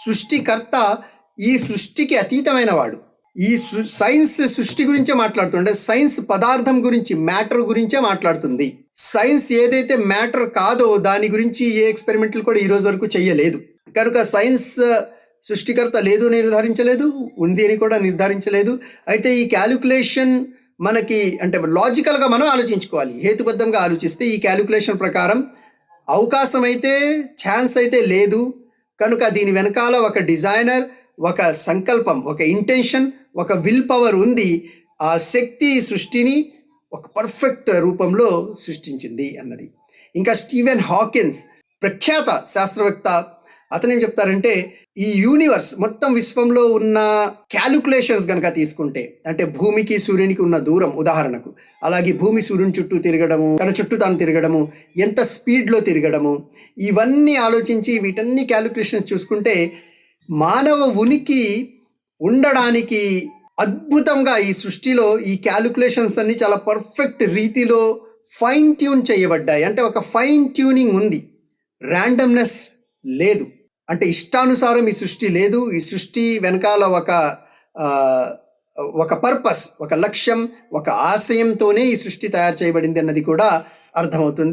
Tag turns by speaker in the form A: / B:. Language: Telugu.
A: సృష్టికర్త ఈ సృష్టికి అతీతమైన వాడు. ఈ సైన్స్ సృష్టి గురించే మాట్లాడుతుండే, సైన్స్ పదార్థం గురించి, మ్యాటర్ గురించే మాట్లాడుతుంది. సైన్స్ ఏదైతే మ్యాటర్ కాదో దాని గురించి ఏ ఎక్స్పెరిమెంట్లు కూడా ఈ రోజు వరకు చెయ్యలేదు. కనుక సైన్స్ సృష్టికర్త లేదు నిర్ధారించలేదు, ఉంది అని కూడా నిర్ధారించలేదు. అయితే ఈ క్యాలిక్యులేషన్ మనకి అంటే లాజికల్గా మనం ఆలోచించుకోవాలి. హేతుబద్ధంగా ఆలోచిస్తే ఈ క్యాలిక్యులేషన్ ప్రకారం అవకాశం అయితే, ఛాన్స్ అయితే లేదు. కనుక దీని వెనకాల ఒక డిజైనర్, ఒక సంకల్పం, ఒక ఇంటెన్షన్, ఒక విల్ పవర్ ఉంది. ఆ శక్తి సృష్టిని ఒక పర్ఫెక్ట్ రూపంలో సృష్టించింది అన్నది. ఇంకా స్టీవెన్ హాకిన్స్ ప్రఖ్యాత శాస్త్రవేత్త, అతను ఏం చెప్తారంటే, ఈ యూనివర్స్ మొత్తం విశ్వంలో ఉన్న క్యాలిక్యులేషన్స్ కనుక తీసుకుంటే, అంటే భూమికి సూర్యునికి ఉన్న దూరం ఉదాహరణకు, అలాగే భూమి సూర్యుని చుట్టూ తిరగడము, తన చుట్టూ తాను తిరగడము, ఎంత స్పీడ్లో తిరగడము, ఇవన్నీ ఆలోచించి వీటన్ని క్యాలిక్యులేషన్స్ చూసుకుంటే మానవ ఉనికి ఉండడానికి అద్భుతంగా ఈ సృష్టిలో ఈ క్యాలిక్యులేషన్స్ అన్ని చాలా పర్ఫెక్ట్ రీతిలో ఫైన్ ట్యూన్ చేయబడ్డాయి. అంటే ఒక ఫైన్ ట్యూనింగ్ ఉంది, ర్యాండమ్నెస్ లేదు. అంటే ఇష్టానుసారం ఈ సృష్టి లేదు. ఈ సృష్టి వెనకాల ఒక పర్పస్, ఒక లక్ష్యం, ఒక ఆశయంతోనే ఈ సృష్టి తయారు చేయబడింది అన్నది కూడా అర్థమవుతుంది.